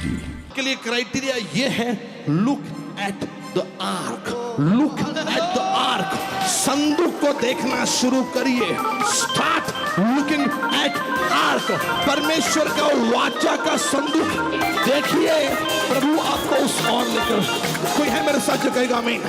जी के लिए क्राइटेरिया ये है, look at the arc, look at the arc. संदूक को देखना शुरू करिए, स्टार्ट लुकिंग एट आर्क। परमेश्वर का वाचा का संदूक देखिए, प्रभु आपको उस ओर लेकर। कोई है मेरे साथ जो कहेगा आमीन?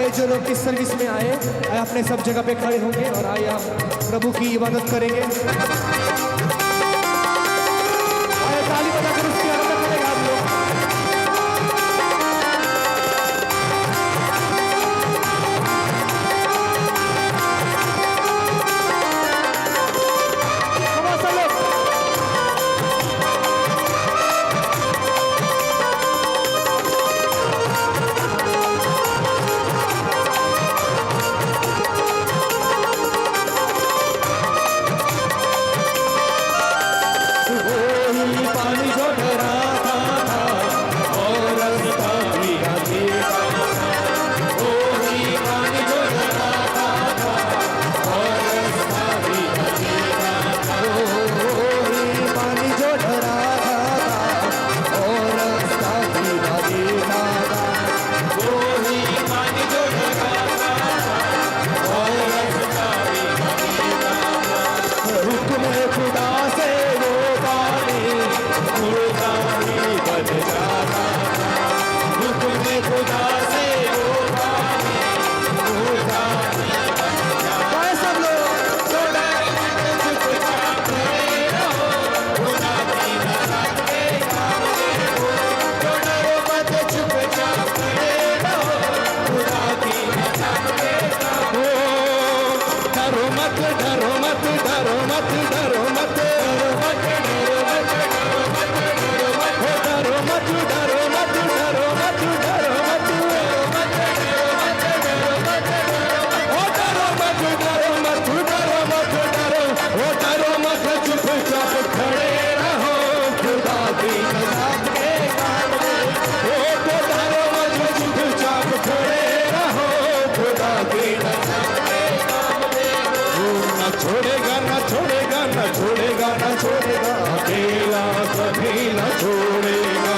जो लोग इस सर्विस में आए अपने सब जगह पे खड़े होंगे और आइए हम प्रभु की इबादत करेंगे। ताली बजाकर उसकी आराधना करेंगे आप लोग। छोड़ेगा ना छोड़ेगा ना छोड़ेगा ना छोड़ेगा, अकेला कभी ना छोड़ेगा।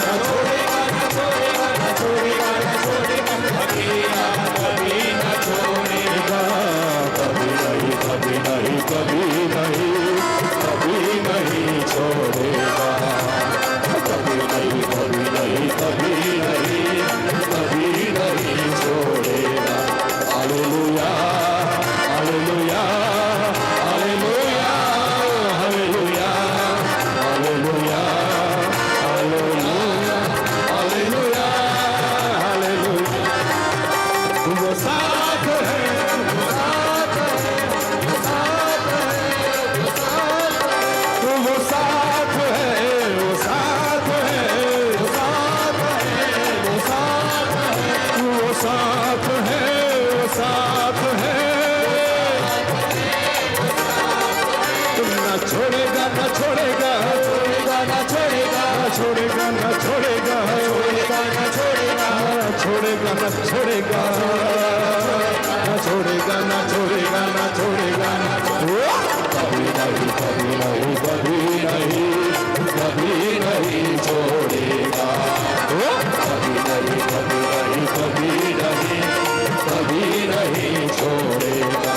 ना छोड़ेगा ना छोड़ेगा ना छोड़ेगा ना छोड़ेगा, अकेला कभी ना छोड़ेगा। कभी नहीं कभी नहीं कभी नहीं कभी नहीं छोड़ेगा। कभी नहीं कभी नहीं कभी नहीं कभी नहीं छोड़ेगा। Hallelujah hallelujah hallelujah hallelujah hallelujah hallelujah hallelujah hallelujah. वो साथ है, वो साथ है, वो साथ है, वो साथ है, वो साथ है, वो साथ है, वो साथ है, वो साथ है, वो साथ है, वो साथ है। ना छोड़ेगा ना छोड़ेगा छोड़ेगा ना छोड़ेगा छोड़ेगा ना छोड़ेगा छोड़ेगा ना छोड़ेगा छोड़ेगा ना छोड़ेगा ना छोड़ेगा ना छोड़ेगा ना छोड़ेगा ना। कभी नहीं कभी नहीं कभी नहीं कभी नहीं छोड़ेगा। कभी नहीं कभी नहीं कभी नहीं कभी नहीं छोड़ेगा।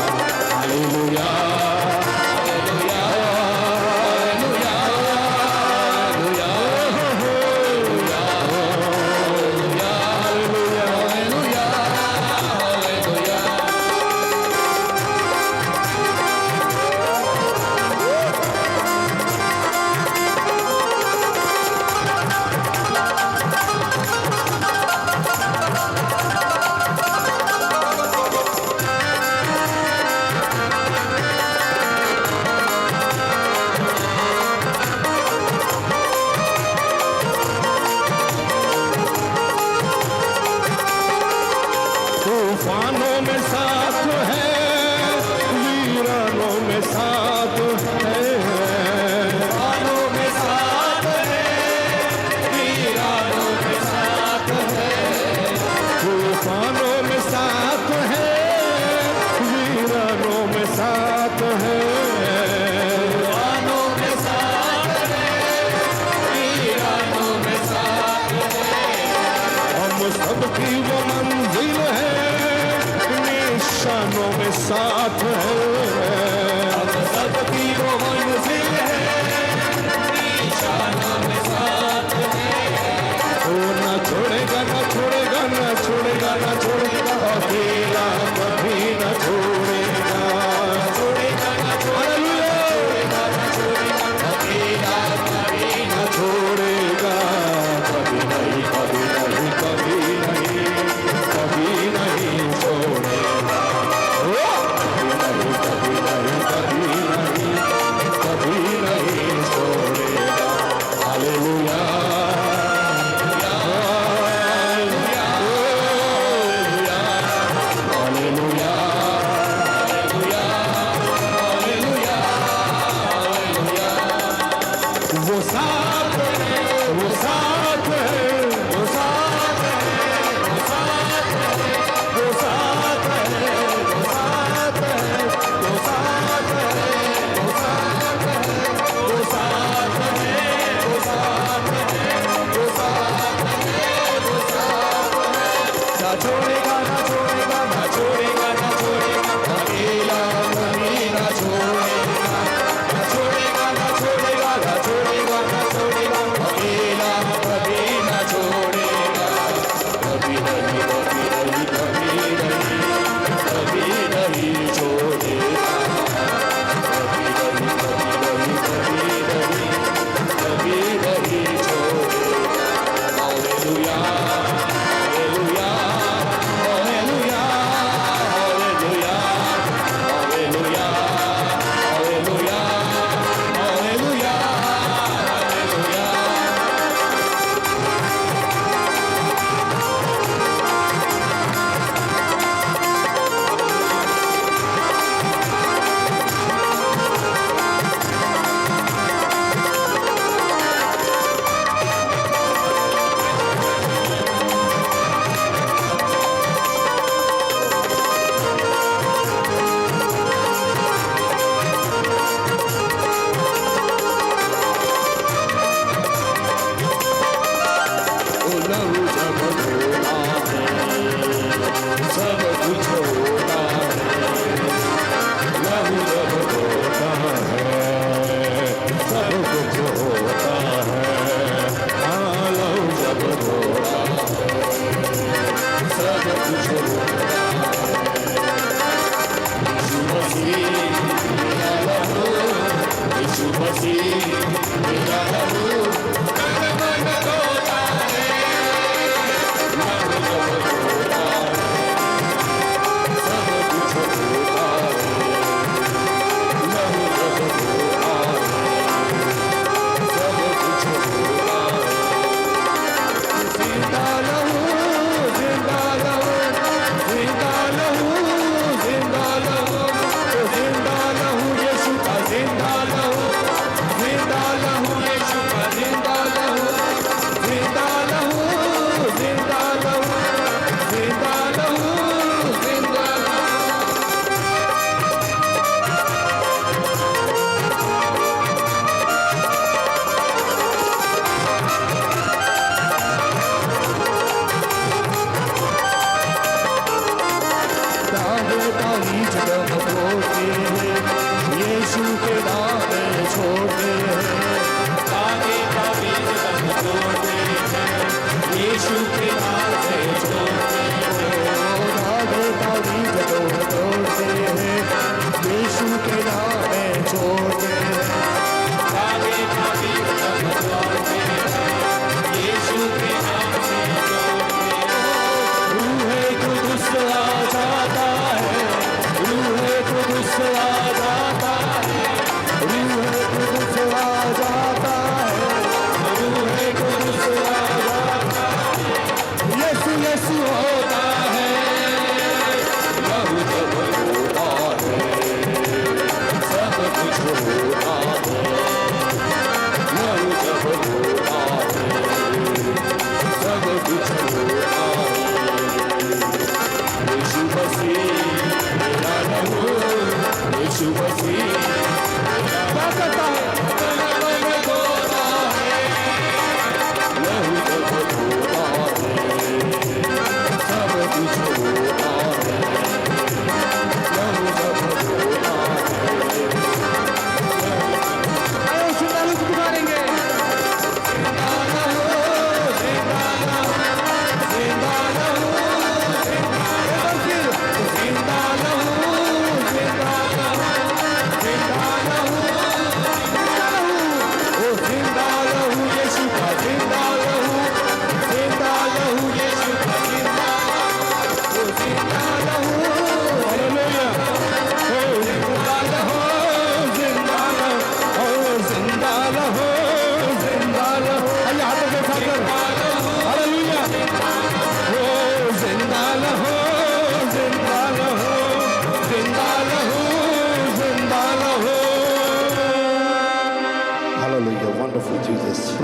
की वो मंजिल है, निशानों में साथ है। हम सबकी वो मंजिल है, निशानों में साथ है। वो ना छोड़ेगा, ना छोड़ेगा, ना छोड़ेगा, ना छोड़ेगा, अकेला कभी ना छोड़ेगा। छोड़ेगा ना छोड़ेगा, ना छोड़ेगा, अकेला कभी ना छोड़ेगा, कभी नहीं, कभी नहीं, कभी नहीं, कभी नहीं छोड़ेगा। ओ, कभी नहीं, कभी नहीं,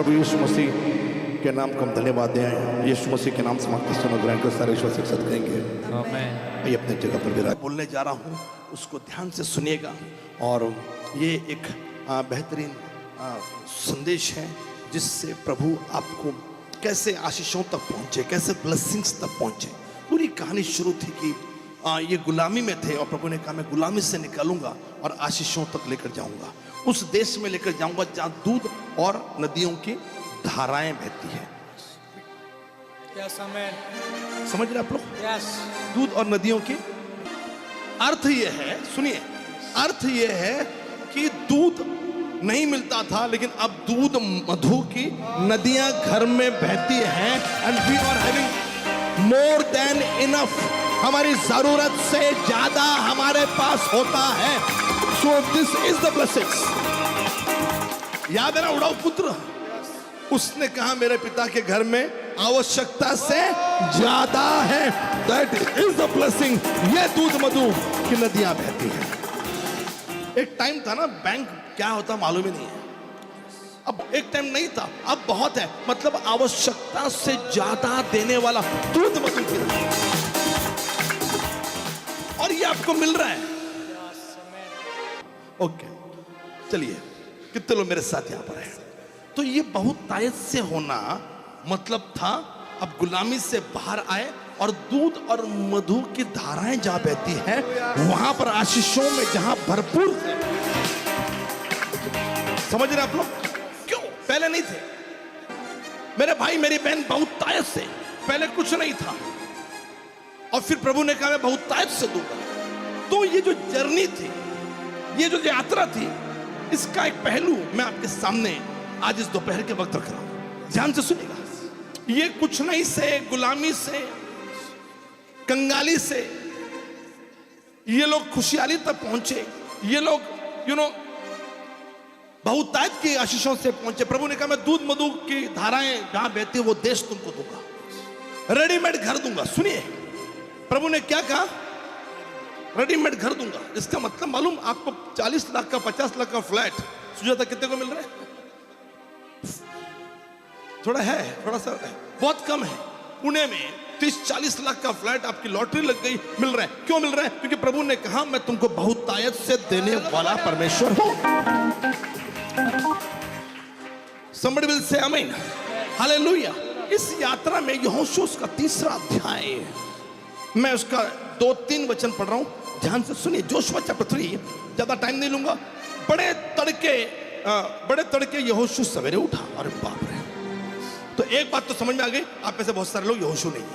प्रभु यीशु मसीह के नाम को हम धन्यवाद दें। यीशु मसीह के नाम से मांगते सुनो ग्रहण कर सारे ईश्वर से सद कहेंगे आमेन। ये अपने जगह पर विराज बोलने जा रहा हूँ, उसको ध्यान से सुनिएगा। और ये एक बेहतरीन संदेश है जिससे प्रभु आपको कैसे आशीषों तक पहुँचे, कैसे ब्लेसिंग्स तक पहुँचे। पूरी कहानी शुरू थी कि ये गुलामी में थे और प्रभु ने कहा मैं गुलामी से निकालूंगा और आशीषों तक लेकर जाऊंगा, उस देश में लेकर जाऊंगा जहां दूध और नदियों की धाराएं बहती हैं। समझ रहे आप लोग? दूध और नदियों की अर्थ ये है, सुनिए, अर्थ ये है कि दूध नहीं मिलता था लेकिन अब दूध मधु की नदियां घर में बहती हैं। And we are having more than enough, हमारी जरूरत से ज्यादा हमारे पास होता है। So this is the blessings. याद है ना उड़ाऊ पुत्र, उसने कहा मेरे पिता के घर में आवश्यकता से ज्यादा है। That is the blessing. ये दूध मधु की नदियां बहती हैं। एक टाइम था ना, बैंक क्या होता मालूम ही नहीं है। अब एक टाइम नहीं था, अब बहुत है। मतलब आवश्यकता से ज्यादा देने वाला दूध मधु की नदी, और ये आपको मिल रहा है। ओके, चलिए, कितने लोग मेरे साथ यहां पर हैं? तो ये बहुत तायत से होना मतलब था अब गुलामी से बाहर आए और दूध और मधु की धाराएं जहां बहती हैं वहां पर आशीषों में जहां भरपूर थे। समझ रहे आप लोग? क्यों? पहले नहीं थे मेरे भाई मेरी बहन, बहुत तायत से। पहले कुछ नहीं था और फिर प्रभु ने कहा मैं बहुत तायत से दूंगा। तो ये जो जर्नी थी, ये जो यात्रा थी, इसका एक पहलू मैं आपके सामने आज इस दोपहर के वक्त रख रहा हूं। ध्यान से सुनिएगा। ये कुछ नहीं से, गुलामी से, कंगाली से ये लोग खुशहाली तक पहुंचे। ये लोग बहुत तायत की आशीषों से पहुंचे। प्रभु ने कहा मैं दूध मधु की धाराएं जहां बहती है वो देश तुमको दूंगा, रेडीमेड घर दूंगा। सुनिए, प्रभु ने क्या कहा? रेडीमेड घर दूंगा। इसका मतलब मालूम आपको? 40 लाख का 50 लाख का फ्लैट सुजाता कितने को मिल रहा है? थोड़ा है, थोड़ा सा है, बहुत कम है। पुणे में 30-40 लाख का फ्लैट आपकी लॉटरी लग गई, मिल रहा है। क्यों मिल रहा है? क्योंकि प्रभु ने कहा मैं तुमको बहुत तायत से देने वाला परमेश्वर हूं। Somebody will say amen. Hallelujah. इस यात्रा में यहोशू का 3रा अध्याय, मैं उसका 2-3 वचन पढ़ रहा हूं, ध्यान से सुनिए। जोशुआ चैप्टर 3, ज्यादा टाइम नहीं लूंगा। बड़े तड़के यहोशू सवेरे उठा। अरे बाप रे! तो एक बात तो समझ में आ गई, आप में से बहुत सारे लोग यहोशू नहीं है।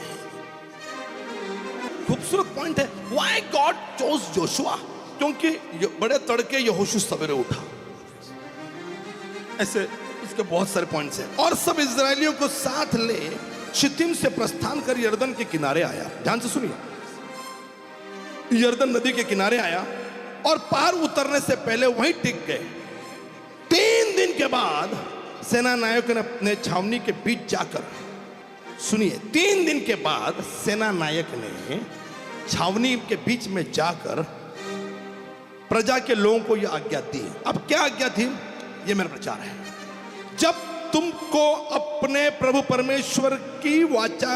खूबसूरत पॉइंट है, व्हाई गॉड चोज जोशुआ, क्योंकि बड़े तड़के यहोशू सवेरे उठा। ऐसे इसके बहुत सारे पॉइंट्स हैं। और सब इजरायलियों को साथ ले शितिम से प्रस्थान कर यर्दन के किनारे आया। ध्यान से सुनिए, यर्दन नदी के किनारे आया और पार उतरने से पहले वहीं टिक गए। 3 दिन के बाद सेना नायक ने अपने छावनी के बीच जाकर, सुनिए, 3 दिन के बाद सेना नायक ने छावनी के बीच में जाकर प्रजा के लोगों को यह आज्ञा दी। अब क्या आज्ञा थी? यह मेरा प्रचार है। जब तुमको अपने प्रभु परमेश्वर की वाचा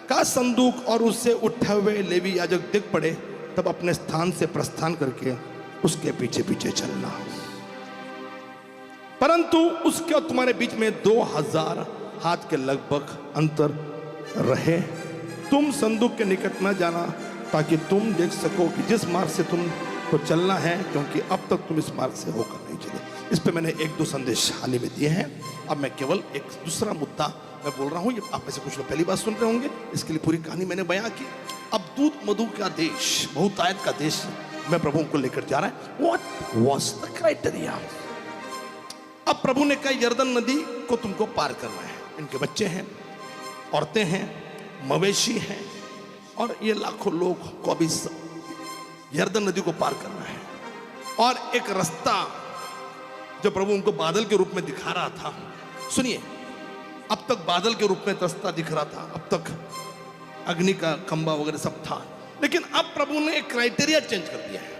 का संदूक और उससे उठे हुए लेवी याजक दिख पड़े, तब अपने स्थान से प्रस्थान करके उसके पीछे पीछे चलना। परंतु उसके और तुम्हारे बीच में 2000 हाथ के लगभग अंतर रहे। तुम संदूक के निकट न जाना, ताकि तुम देख सको कि जिस मार्ग से तुमको चलना है, क्योंकि अब तक तुम इस मार्ग से होकर नहीं चले। इस पे मैंने 1-2 संदेश हाल ही में दिए हैं। अब मैं केवल एक दूसरा मुद्दा मैं बोल रहा हूं। ये आप में से कुछ लोग पहली बार सुन रहे होंगे, इसके लिए पूरी कहानी मैंने बयां की। अब दूध मधु का देश, बहुतायत का देश मैं प्रभु को लेकर जा रहा है। What was the criteria? अब प्रभु ने कहा यर्दन नदी को तुमको पार करना है। इनके बच्चे हैं, औरतें हैं, मवेशी हैं, और ये लाखों लोग को अभी यर्दन नदी को पार करना है। और एक रास्ता जो प्रभु उनको बादल के रूप में दिखा रहा था। सुनिए, अब तक बादल के रूप में रास्ता दिख रहा था, अब तक अग्नि का खंबा वगैरह सब था, लेकिन अब प्रभु ने एक क्राइटेरिया चेंज कर दिया है।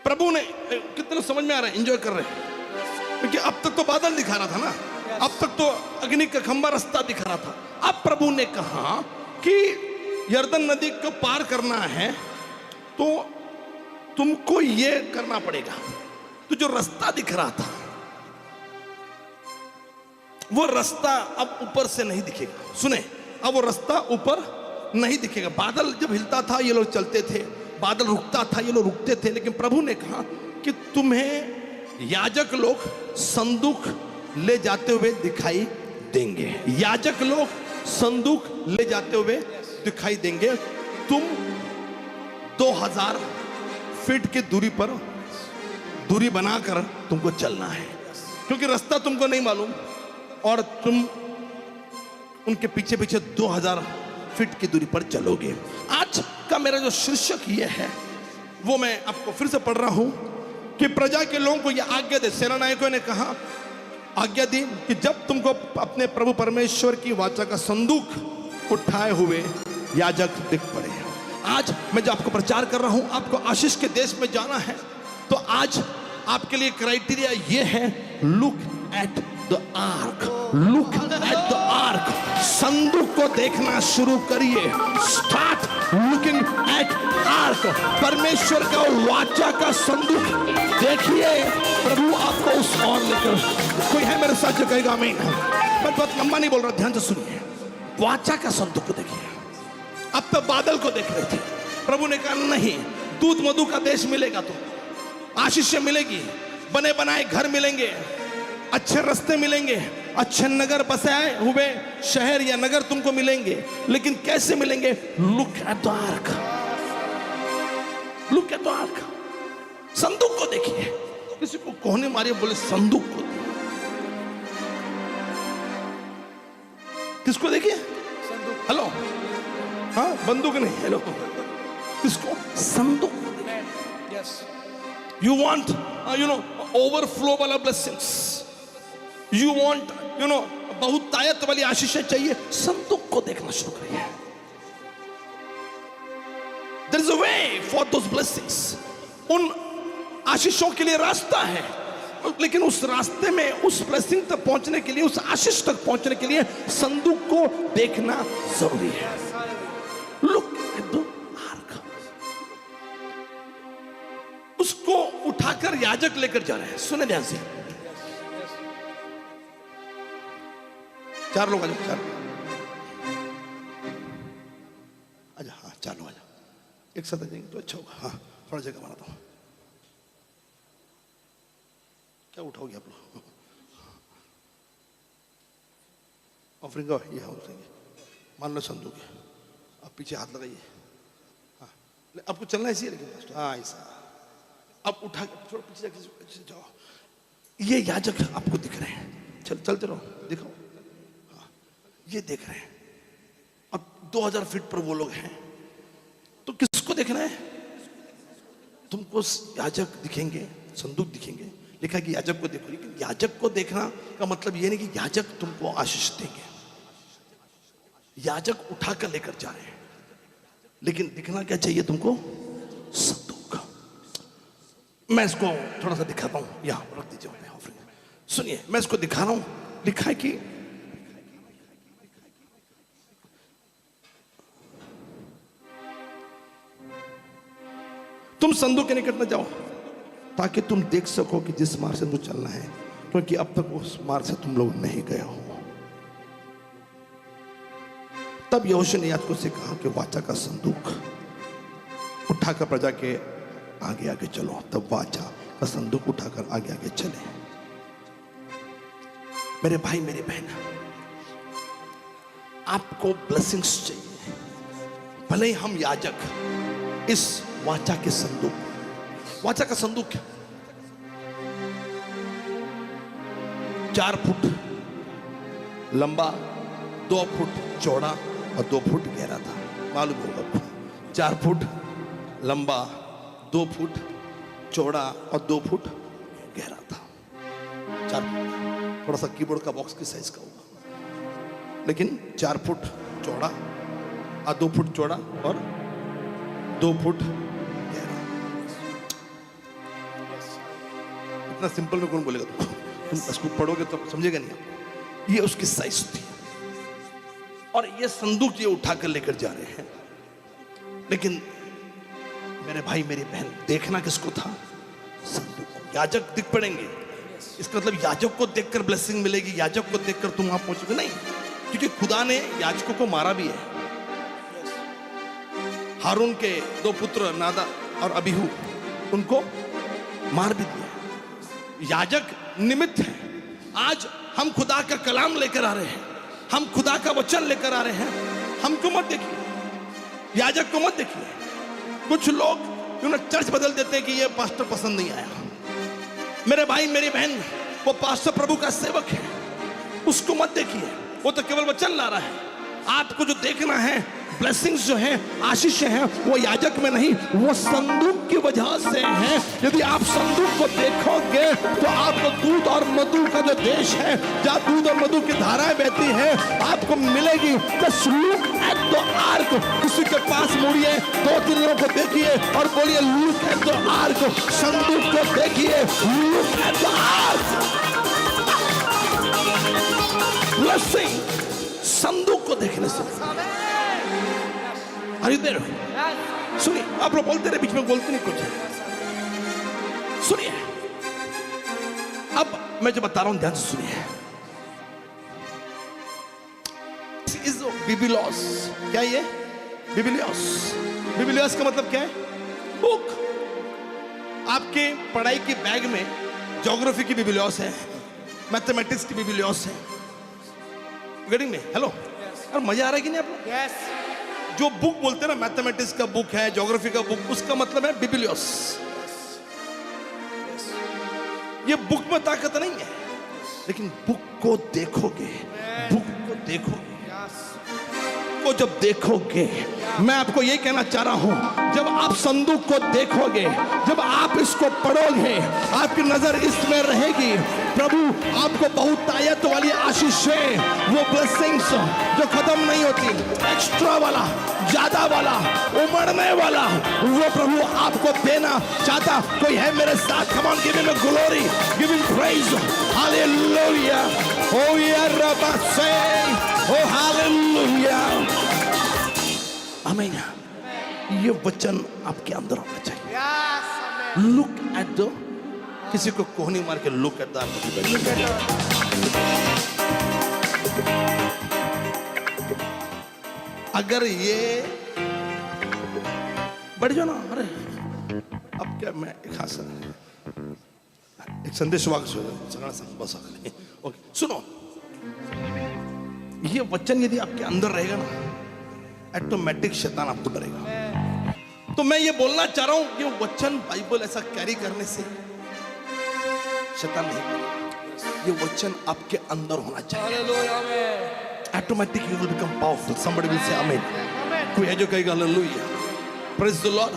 प्रभु ने, कितने समझ में आ रहा है, एंजॉय कर रहे हैं? क्योंकि अब तक तो बादल दिखा रहा था ना, अब तक तो अग्नि का खंबा रास्ता दिखा रहा था। अब प्रभु ने कहा कि यरदन नदी को पार करना है तो तुमको ये करना पड़ेगा। तो जो रास्ता दिख रहा था वो रास्ता अब ऊपर से नहीं दिखेगा। सुने, अब वो रास्ता ऊपर नहीं दिखेगा। बादल जब हिलता था ये लोग चलते थे, बादल रुकता था ये लोग रुकते थे, लेकिन प्रभु ने कहा कि तुम्हें याजक लोग संदूक ले जाते हुए दिखाई देंगे। याजक लोग संदूक ले जाते हुए दिखाई देंगे। तुम 2000 फीट की दूरी पर दूरी बनाकर तुमको चलना है, क्योंकि रास्ता तुमको नहीं मालूम और तुम उनके पीछे पीछे 2000 फीट की दूरी पर चलोगे। आज का मेरा जो शीर्षक ये है वो मैं आपको फिर से पढ़ रहा हूं कि प्रजा के लोगों को यह आज्ञा दे। सेनानायकों ने कहा, आज्ञा दी कि जब तुमको अपने प्रभु परमेश्वर की वाचा का संदूक उठाए हुए याजक दिख पड़े। आज मैं जो आपको प्रचार कर रहा हूं, आपको आशीष के देश में जाना है, तो आज आपके लिए क्राइटेरिया ये है, look at the arc, look at the arc. संदूक को देखना शुरू करिए। Start looking at arc. परमेश्वर का वाचा का संदूक देखिए। प्रभु आपको उस ओर लेकर, कोई है मेरे साथ जो कहेगा आमीन। मैं बहुत लंबा नहीं बोल रहा, ध्यान से सुनिए। वाचा का संदूक को देखिए। अब तो बादल को देख रहे थे, प्रभु ने कहा नहीं, दूध मधु का देश मिलेगा, तो आशीष मिलेगी, बने बनाए घर मिलेंगे, अच्छे रास्ते मिलेंगे, अच्छे नगर बसाए हुए शहर या नगर तुमको मिलेंगे। लेकिन कैसे मिलेंगे? Look at the arc, look at the arc. संदूक को देखिए। किसी को कोहने मारे बोले संदूक को, किसको देखिए? हेलो, हाँ, बंदूक नहीं, हेलो, किसको? संदूक। यू वांट ओवरफ्लो वाला ब्लेसिंग्स, यू वांट बहुतायत वाली आशीषें चाहिए, संदूक को देखना शुरू करिए। There is a way for those blessings. उन आशीषों के लिए रास्ता है, लेकिन उस रास्ते में, उस ब्लेसिंग तक पहुंचने के लिए, उस आशीष तक पहुंचने के लिए संदूक को देखना जरूरी है। Look at the arc. उसको उठाकर याजक लेकर जा रहे हैं। सुने ध्यान से, 4 लोग आ जाओ, 4 आजा, हाँ 4 लोग आ जाओ, एक साथ आ जाएंगे तो अच्छा होगा। हाँ, थोड़ा जगह बनाता हूं। क्या उठाओगे आप लोग? ऑफरिंग ये ऑफरिंग, मान लो संदूक है, आप पीछे हाथ लगाइए। हाँ, आपको चलना ऐसी है, लेकिन हाँ ऐसा। अब उठा के थोड़ा पीछे जाओ। ये याजक आपको दिख रहे हैं, चलते रहो, दिखाओ। हाँ, ये देख रहे हैं। अब 2000 फीट पर वो लोग हैं, तो किसको देखना है? तुमको याजक दिखेंगे, संदूक दिखेंगे, लिखा कि याजक को देखो। लेकिन याजक को देखना का मतलब ये नहीं कि याजक तुमको आशीष देंगे। याजक उठाकर लेकर जा रहे हैं, लेकिन दिखना क्या चाहिए तुमको? संदूक। मैं इसको थोड़ा सा दिखाता हूं, यहां रख दीजिए। सुनिए, मैं इसको दिखा रहा हूं। लिखा है कि तुम संदूक के निकट न जाओ, ताकि तुम देख सको कि जिस मार्ग से तुम चलना है, क्योंकि अब तक उस मार्ग से तुम लोग नहीं गए हो। तब यहोशू ने याजकों से कहा कि वाचा का संदूक उठाकर प्रजा के आगे आगे चलो। तब वाचा का संदूक उठाकर आगे आगे चले। मेरे भाई, मेरी बहन, आपको ब्लेसिंग्स चाहिए, भले ही हम याजक इस वाचा के संदूक, वाचा का संदूक 4 फुट लंबा, 2 फुट चौड़ा और 2 फुट गहरा था। मालूम होगा आपको, 4 फुट लंबा, 2 फुट चौड़ा और 2 फुट गहरा था। 4 फुट, थोड़ा सा कीबोर्ड का बॉक्स की साइज का होगा, लेकिन 4 फुट चौड़ा और 2 फुट चौड़ा और 2 फुट गहरा। इतना सिंपल में कौन बोलेगा तुमको? तुम इसको पढ़ोगे तो समझेगा नहीं। ये उसकी साइज थी और ये संदूक ये उठा कर लेकर जा रहे हैं। लेकिन मेरे भाई मेरी बहन, देखना किसको था? संदूक। याजक दिख पड़ेंगे, इसका मतलब याजक को देखकर ब्लेसिंग मिलेगी, याजक को देखकर तुम वहां पहुंचोगे, नहीं। क्योंकि खुदा ने याजकों को मारा भी है। हारून के 2 पुत्र नादा और अबीहू, उनको मार भी दिया। याजक निमित्त है। आज हम खुदा का कलाम लेकर आ रहे हैं, हम खुदा का वचन लेकर आ रहे हैं। हमको मत देखिए, याजक को मत देखिए। कुछ लोग चर्च बदल देते हैं कि ये पास्टर पसंद नहीं आया। मेरे भाई मेरी बहन, वो पास्टर प्रभु का सेवक है, उसको मत देखिए। वो तो केवल वचन ला रहा है। आपको जो देखना है, ब्लेसिंग्स जो है, आशीषें हैं, वो याजक में नहीं, वो संदूक की वजह से है। यदि आप संदूक को देखोगे तो आपको दूध और मधु का जो देश है, जहाँ दूध और मधु की धाराएं बहती है, आपको मिलेगी। Just look at the ark। किसी के पास मुड़िए, 2-3 लोगों को देखिए और बोलिए look at the ark। संदूक को देखिए, look at the ark। Blessing संदूक को देखने से। Are you there? सुनिए, आप लोग बोलते रहे, बीच में बोलते नहीं कुछ। सुनिए, अब मैं जो बता रहा हूं ध्यान से सुनिए। इस बिबिलोस, क्या ये बिबिलियोस? बिबिलियोस का मतलब क्या है? बुक। आपके पढ़ाई की बैग में ज्योग्राफी की बिबिलियोस है, मैथमेटिक्स की बिबिलियोस है। गेटिंग में? हेलो, और मजा आ रहा है कि नहीं आपको? यस। जो बुक बोलते हैं ना, मैथमेटिक्स का बुक है, ज्योग्राफी का बुक, उसका मतलब है बिबिलियोस। ये बुक में ताकत नहीं है, लेकिन बुक को देखोगे, बुक को देखोगे, को जब देखोगे, मैं आपको यही कहना चाह रहा हूं, जब आप संदूक को देखोगे, जब आप इसको पढ़ोगे, आपकी नजर इसमें रहेगी, प्रभु आपको बहुतायत वाली आशीषें, वो ब्लेसिंग्स जो खत्म नहीं होती, एक्स्ट्रा वाला, ज्यादा वाला, उमड़ने वाला, वो प्रभु आपको देना चाहता। कोई है मेरे साथ? Come on, give him glory, give him praise, hallelujah. ओ या रब्बा से, ओ हालेलुया, आमीन। ये वचन आपके अंदर होना चाहिए। लुक एट द, किसी को कोहनी मार के लुक एट द, अगर ये बढ़ जाओ ना, अरे अब क्या, मैं एक संदेश वाक्य बस ओके, सुनो। ये वचन यदि आपके अंदर रहेगा ना, ऑटोमेटिक शैतान आपको डरेगा। तो मैं ये बोलना चाह रहा हूं, ये वचन बाइबल ऐसा कैरी करने से शैतान नहीं, ये वचन आपके अंदर होना चाहिए। Automatic you will become powerful. Somebody will say आमीन। कोई है जो कहेगा हालेलुया, प्रेज द लॉर्ड।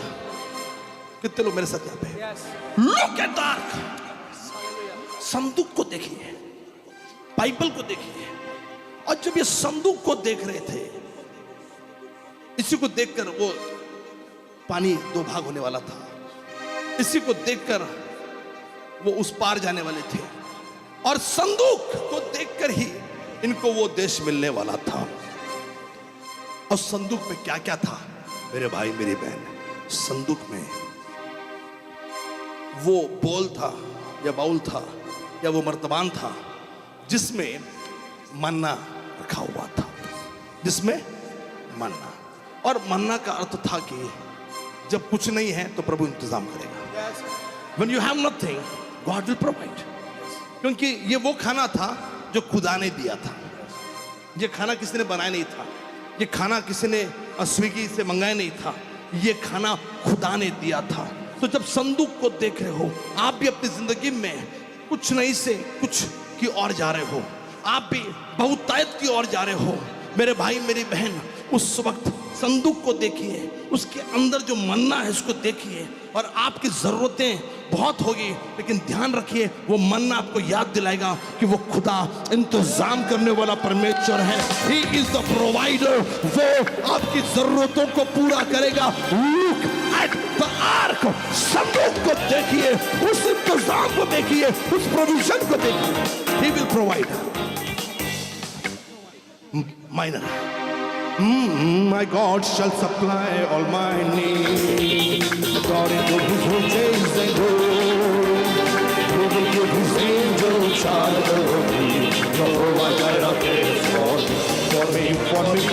कितने लोग मेरे साथ यहाँ पे? Look at the arc. संदूक को देखिए, बाइबल को देखिए। और जब ये संदूक को देख रहे थे, इसी को देखकर वो पानी 2 भाग होने वाला था, इसी को देखकर वो उस पार जाने वाले थे, और संदूक को देखकर ही इनको वो देश मिलने वाला था। और संदूक में क्या क्या था मेरे भाई मेरी बहन? संदूक में वो बोल था या बाउल था या वो मर्तबान था जिसमें मन्ना रखा हुआ था, जिसमें मन्ना। और मन्ना का अर्थ था कि जब कुछ नहीं है तो प्रभु इंतजाम करेगा। When you have nothing, God will provide। क्योंकि ये वो खाना था जो खुदा ने दिया था। ये खाना किसी ने बनाया नहीं था, ये खाना किसी ने स्विगी से मंगाया नहीं था, ये खाना खुदा ने दिया था। तो जब संदूक को देख रहे हो, आप भी अपनी जिंदगी में कुछ नहीं से कुछ की ओर जा रहे हो, आप भी बहुतायत की ओर जा रहे हो, मेरे भाई मेरी बहन, उस वक्त संदूक को देखिए, उसके अंदर जो मन्ना है उसको देखिए। और आपकी जरूरतें बहुत होगी, लेकिन ध्यान रखिए वो मन्ना आपको याद दिलाएगा कि वो खुदा इंतजाम करने वाला परमेश्वर है। He is the provider, वो आपकी जरूरतों को पूरा करेगा। Look at the ark, संदूक को देखिए, उस इंतजाम को देखिए, उस प्रोविजन को देखिए। He will provide. Minor. My God shall supply all my needs according to His riches and glory. He will give His angel charge over me. Jehovah Jireh cares for me.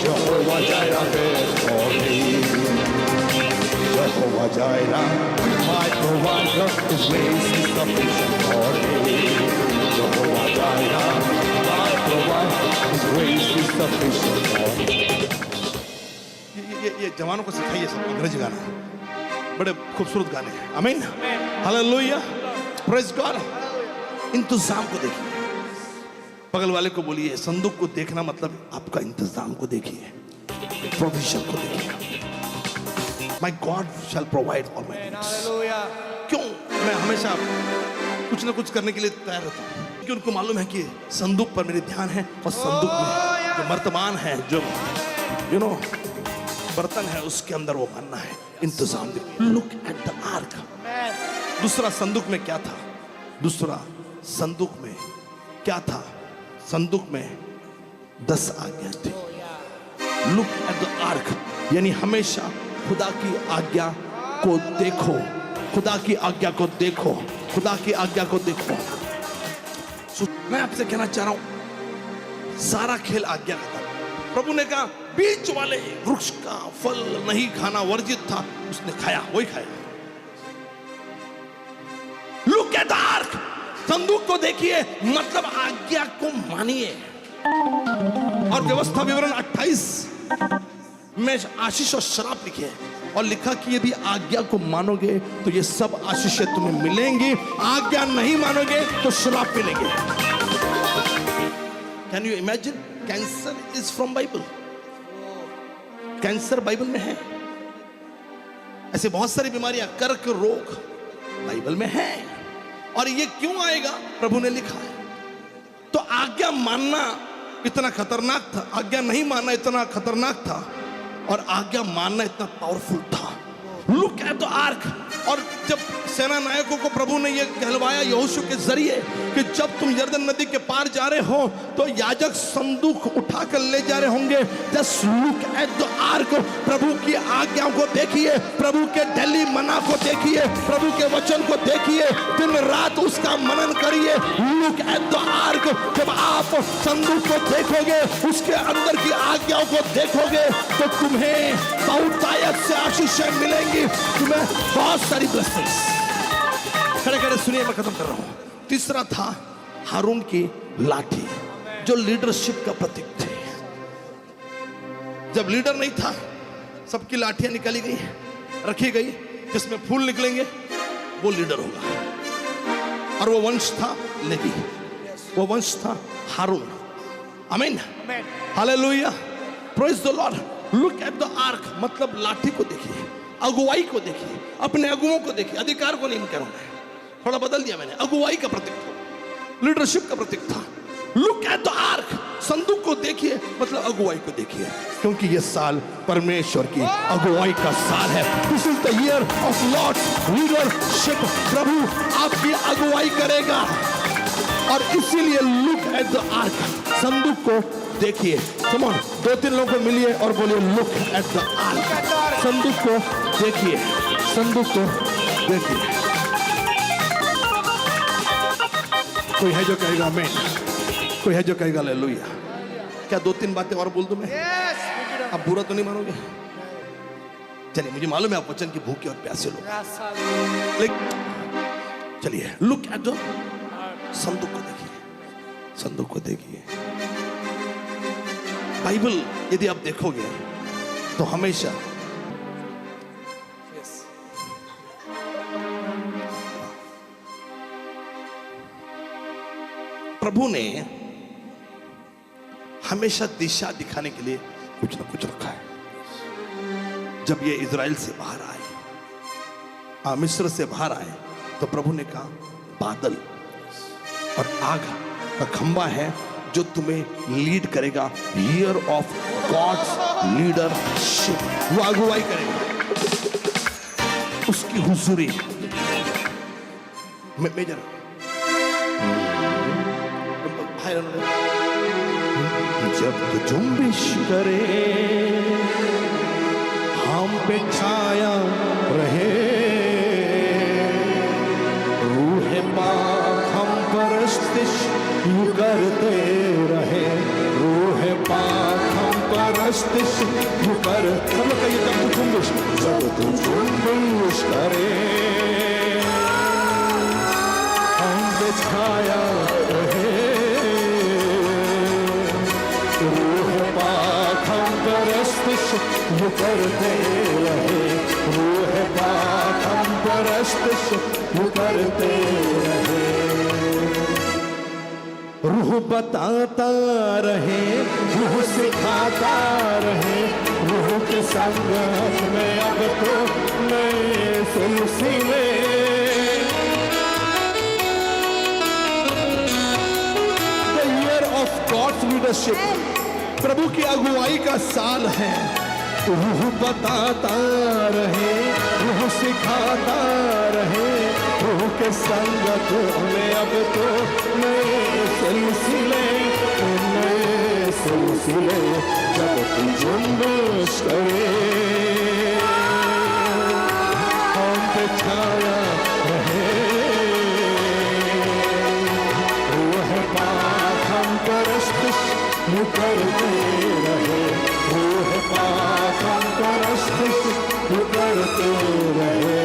Jehovah Jireh cares for me. Jehovah Jireh, my provider, His grace is sufficient for me. Jehovah Jireh, my provider, His grace is sufficient for me. ये जवानों को सिखाइए सब अंग्रेजी गाना, बड़े खूबसूरत गाने हैं। आमीन, हालेलुया, प्रेज गॉड। इंतजाम को देखिए, बगल वाले को बोलिए संदूक को देखना मतलब आपका इंतजाम को देखिए, प्रोविजन को देखिए। My God shell provide all my needs. क्यों मैं हमेशा कुछ ना कुछ करने के लिए तैयार रहता हूँ? क्योंकि उनको मालूम है कि संदूक पर मेरे ध्यान है, और संदूक में जो वर्तमान है, जो यू नो बर्तन है, उसके अंदर वो मानना है। इंतजाम देखिए। Look at the arc. दूसरा संदूक में क्या था? दूसरा संदूक में क्या था? संदूक में 10 आज्ञा थी। लुक एट द आर्क यानी हमेशा खुदा की आज्ञा को देखो, खुदा की आज्ञा को देखो, खुदा की आज्ञा को देखो। मैं आपसे कहना चाह रहा हूं, सारा खेल आज्ञा का था। प्रभु ने कहा बीच वाले वृक्ष का फल नहीं खाना वर्जित था, उसने खाया, वही खाया। लुक एट द आर्क, संदूक को देखिए मतलब आज्ञा को मानिए। और व्यवस्था विवरण 28 में आशीष और श्राप लिखे हैं, और लिखा कि यदि आज्ञा को मानोगे तो ये सब आशीषें तुम्हें मिलेंगी, आज्ञा नहीं मानोगे तो श्राप मिलेंगे। Can you imagine? Cancer is from Bible. Cancer Bible में है। ऐसे बहुत सारी बीमारियां, कर्क रोग बाइबल में है। और ये क्यों आएगा? प्रभु ने लिखा है। तो आज्ञा मानना इतना खतरनाक था, आज्ञा नहीं मानना इतना खतरनाक था, और आज्ञा मानना इतना पावरफुल था। Look at the arc. और जब सेना नायकों को प्रभु ने यह कहलवाया यहोशू के जरिए कि जब तुम यरदन नदी के पार जा रहे हो तो याजक संदूक उठाकर ले जा रहे होंगे। Just look at the ark. प्रभु की आज्ञाओं को देखिए, प्रभु के डेली मना को देखिए, प्रभु के वचन को देखिए, दिन रात उसका मनन करिए। Look at the arc. जब आप संदूक को देखोगे, उसके अंदर की आज्ञाओं को देखोगे, तो तुम्हें बहुतायत से आशीषें मिलेंगी, तुम्हें बहुत सारी ब्लेसिंग्स। खड़े खड़े सुनिए, मैं खत्म कर रहा हूं। तीसरा था हारून की लाठी, जो लीडरशिप का प्रतीक थी। जब लीडर नहीं था, सबकी लाठियां निकाली गई, रखी गई, जिसमें फूल निकलेंगे वो लीडर होगा। और वो वंश था लेवी, वो वंश था हारून। आमीन, hallelujah, praise the Lord. Look at the arc मतलब लाठी को देखिए, अगुवाई को देखिए, अपने अगुओं को देखिए। अधिकार को नहीं कह रहा हूं, थोड़ा बदल दिया मैंने। अगुवाई का प्रतीक था, लीडरशिप का प्रतीक था। लुक एट द आर्क, संदूक को देखिए मतलब अगुवाई को देखिए, क्योंकि ये साल परमेश्वर की अगुवाई का साल है। This is the year of Lord's leadership. प्रभु आपकी अगुवाई करेगा, और इसीलिए लुक एट द आर्क, संदूक को देखिए। कम ऑन, 2-3 लोगों को मिलिए और बोलिए लुक एट द आर्क। संदूक को देखिए, संदूक को देखिए। कोई है जो कहेगा आमीन? कोई है जो कहेगा हालेलुया? क्या 2-3 बातें और बोल दूं मैं? आप बुरा तो नहीं मानोगे? चलिए, मुझे मालूम है आप वचन की भूखे और प्यासे लोग, लेकिन चलिए लुक एट द संदूक को देखिए, संदूक को देखिए। बाइबल यदि आप देखोगे तो हमेशा प्रभु ने हमेशा दिशा दिखाने के लिए कुछ ना कुछ रखा है। जब ये इजराइल से बाहर आए, मिस्र से बाहर आए, तो प्रभु ने कहा बादल और आग का खंबा है जो तुम्हें लीड करेगा। ईयर ऑफ गॉड्स लीडरशिप, वो अगुवाई करेगा, उसकी हुजूरी मेजर जब तो जुम्बिश करे हम पे छाया रहे, रूह पाक हम परस्तिश यूं करते रहे, रूह पाक हम परस्तिश यूं कर। सब लोग कहिए जब तो जुम्बिश, जब तो जुम्बिश करे हम पे छाया रहे, वो करते रहे, रूह पाक हम परस्तिश वो करते रहे, रूह बताता रहे, रूह सिखाता रहे, रूह के संगत में अब तो नए सिलसिले। The year of God's leadership, प्रभु की अगुवाई का साल है। रूह बताता रहे, रूह सिखाता रहे, रूह के संगत में अब तो नए सिलसिले, नए सिलसिले जब तू जुम्बिश करे हम पे छाया रहे, रूह पाक हम परस्तिश यूं करते रहे, रूह पाक हम परस्तिश यूं करते रहे।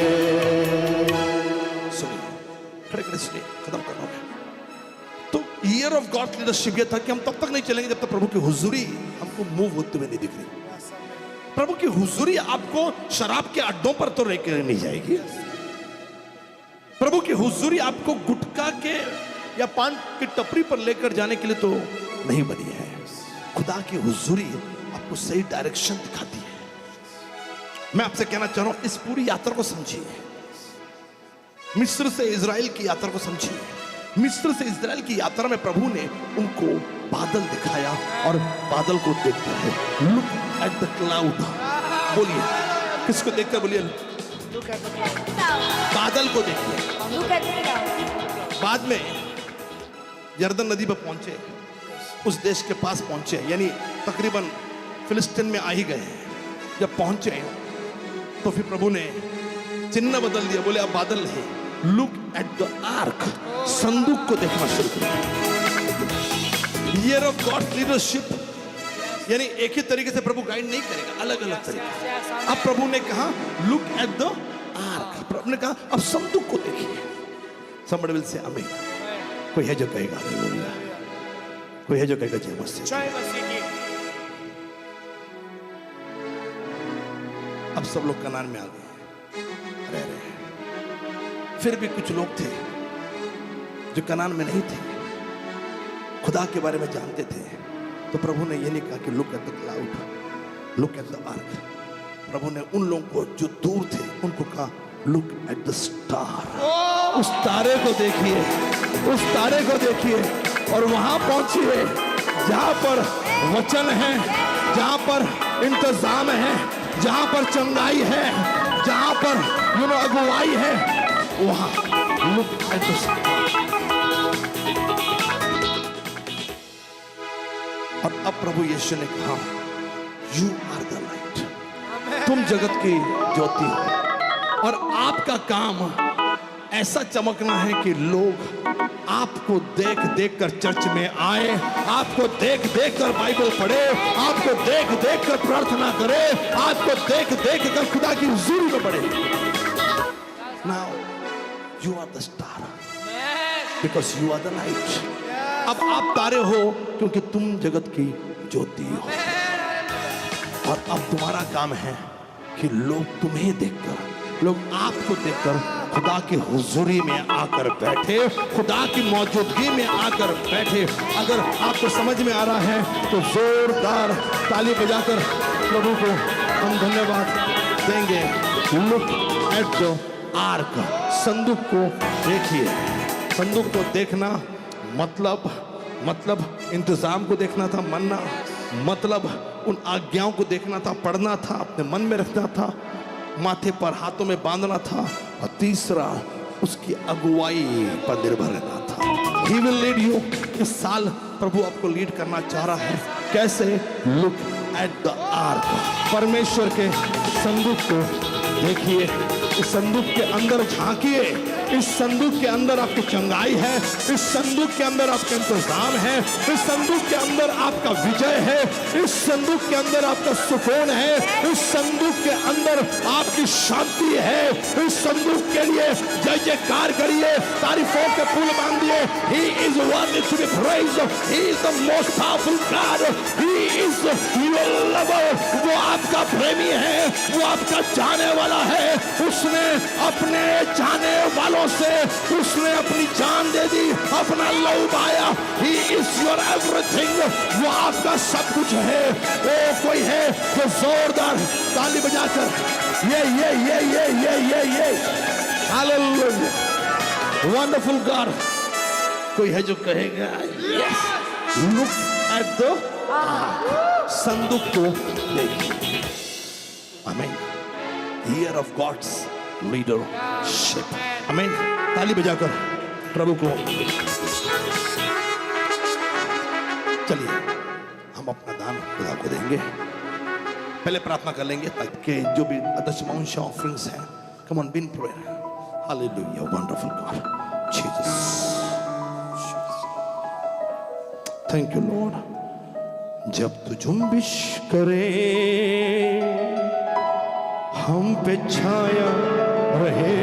सुनिए, खड़े खड़े सुनिए, खत्म करना है। तो ईयर ऑफ गॉड लीडरशिप ये था कि हम तब तक नहीं चलेंगे जब तक प्रभु की हुजूरी हमको मूव होते हुए नहीं दिख रही। प्रभु की हुजूरी आपको शराब के अड्डों पर तो लेकर नहीं जाएगी, प्रभु की हुजूरी आपको गुटखा के या पान की टपरी पर लेकर जाने के लिए तो नहीं बनी है। खुदा की हुजूरी आपको सही डायरेक्शन दिखाती है। मैं आपसे कहना चाह रहा हूं, इस पूरी यात्रा को समझिए, मिस्र से इजराइल की यात्रा को समझिए। मिस्र से इजराइल की यात्रा में प्रभु ने उनको बादल दिखाया और बादल को देखते हैं। लुक एट द क्लाउड, बोलिए, किसको देखकर बोलिए? बादल को देखिए। बाद में यरदन नदी पर पहुंचे, उस देश के पास पहुंचे, यानी तकरीबन फिलिस्तीन में आ ही गए। जब पहुंचे तो फिर प्रभु ने चिन्ह बदल दिया, बोले अब बादल है। लुक एट द आर्क, संदूक को देखना शुरू करो। ईयर ऑफ गॉड लीडरशिप, यानी एक ही तरीके से प्रभु गाइड नहीं करेगा, अलग अलग तरीके। अब प्रभु ने कहा लुक एट द आर्क, प्रभु ने कहा अब संदूक को देखिए। somebody will say आमीन। कोई है जो कहेगा हालेलुया, कोई है जो कहेगा जय मसीह। अब सब लोग कनान में आ गए। अरे अरे, फिर भी कुछ लोग थे जो कनान में नहीं थे, खुदा के बारे में जानते थे। तो प्रभु ने ये नहीं कहा कि look at the cloud, look at the ark. प्रभु ने उन लोगों को जो दूर थे उनको कहा लुक एट द स्टार, उस तारे को देखिए, उस तारे को देखिए और वहां पहुंचिए जहां पर वचन है, जहां पर इंतजाम है, जहां पर चंगाई है, जहां पर अगुवाई है, वहां लुक एट द स्टार। और अब प्रभु यीशु ने कहा यू आर द लाइट, तुम जगत की ज्योति हो और आपका काम ऐसा चमकना है कि लोग आपको देख देख कर चर्च में आए, आपको देख देख कर बाइबल पढ़े, आपको देख देख कर प्रार्थना करे, आपको देख देख कर खुदा की हुजूरी में बढ़े। Now you are the star because you are the light. अब आप तारे हो क्योंकि तुम जगत की ज्योति हो। और अब तुम्हारा काम है कि लोग तुम्हें देखकर, लोग आपको देखकर खुदा की हुजूरी में आकर बैठे, खुदा की मौजूदगी में आकर बैठे। अगर आपको समझ में आ रहा है तो जोरदार ताली बजाकर प्रभु को हम धन्यवाद देंगे। लुक एट द आर्क, संदूक को देखिए। संदूक को देखना मतलब इंतजाम को देखना था, मन्ना मतलब उन आज्ञाओं को देखना था, पढ़ना था, अपने मन में रखना था, माथे पर हाथों में बांधना था, और तीसरा उसकी अगुवाई पर निर्भर रहना था। He will lead you। इस साल प्रभु आपको लीड करना चाह रहा है। कैसे? लुक एट द आर्क, परमेश्वर के संदूक को देखिए, इस संदूक के अंदर झांकिए। इस संदूक के अंदर आपकी चंगाई है, इस संदूक के अंदर आपका इंतजाम है, इस संदूक के अंदर आपका विजय है, इस संदूक के अंदर आपका सुकून है, इस संदूक के अंदर आपकी शांति है। इस संदूक के लिए जय जयकार करिए, तारीफों के पुल बांधिए। He is worthy to be praised, He is the most powerful God, He is your lover। वो आपका प्रेमी है, वो आपका चाहने वाला है। उसने अपने चाहने वालों से उसने अपनी जान दे दी, अपना लहू बहाया। He is your everything, वो आपका सब कुछ है। वो कोई है जो जोरदार ताली बजाकर ये हालेलुया, वंडरफुल गॉड, कोई है जो कहेगा यस। लुक एट द संदूक को देखिए। आमीन। Here of God's leadership. आमीन। ताली बजाकर प्रभु को चलिए हम अपना दान खुदा को देंगे। पहले प्रार्थना कर लेंगे ताकि जो भी दशमांश ऑफरिंग्स हैं, come on been prayer. Hallelujah, wonderful God, Jesus, thank you Lord. जब तू जुम्बिश करे हम पे छाया रहे,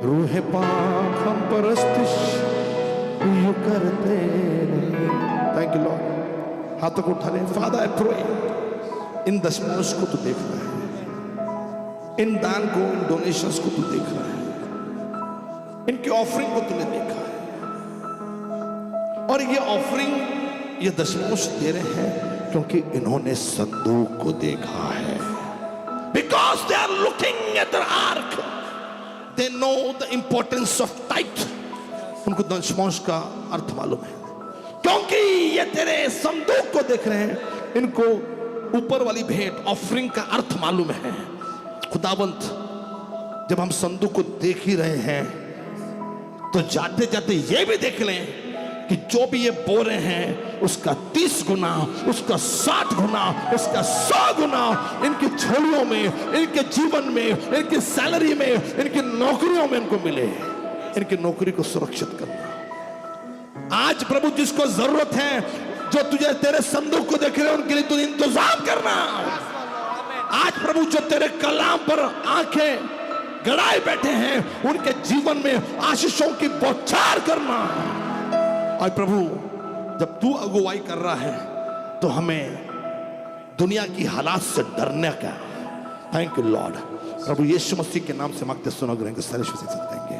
रूहे पाक हम परस्तिश यू करते रहे। Thank you Lord. हाथों को उठा लें। फादर आई प्रे, इन दशमांश को तू देख रहा है, इन दान को, इन डोनेशंस को तू देख रहा है, इनकी ऑफरिंग को तूने देखा है, और ये ऑफरिंग, ये दशमांश दे रहे हैं क्योंकि इन्होंने संदूक को देखा है। Because they are looking at the ark, they know the importance of tithe। उनको दशमांश का अर्थ मालूम है, क्योंकि ये तेरे संदूक को देख रहे हैं। इनको ऊपर वाली भेंट ऑफरिंग का अर्थ मालूम है। खुदावंत, जब हम संदूक को देख ही रहे हैं तो जाते जाते ये भी देख लें कि जो भी ये बो रहे हैं उसका 30 गुना, उसका 60 गुना, उसका 100 गुना इनकी झोलियों में, इनके जीवन में, इनकी सैलरी में, इनकी नौकरियों में इनको मिले। इनकी नौकरी को सुरक्षित करना। आज प्रभु जिसको जरूरत है, जो तुझे तेरे संदूक को देख रहे हैं, उनके लिए तू इंतजाम करना। आज प्रभु जो तेरे कलाम पर आंखें गड़ाए बैठे हैं, उनके जीवन में आशीषों की बौछार करना। और प्रभु, जब तू अगुवाई कर रहा है तो हमें दुनिया की हालात से डरने का। Thank you Lord. प्रभु यीशु मसीह के नाम से मांगते, सुनो ग्रहण के सारे देंगे।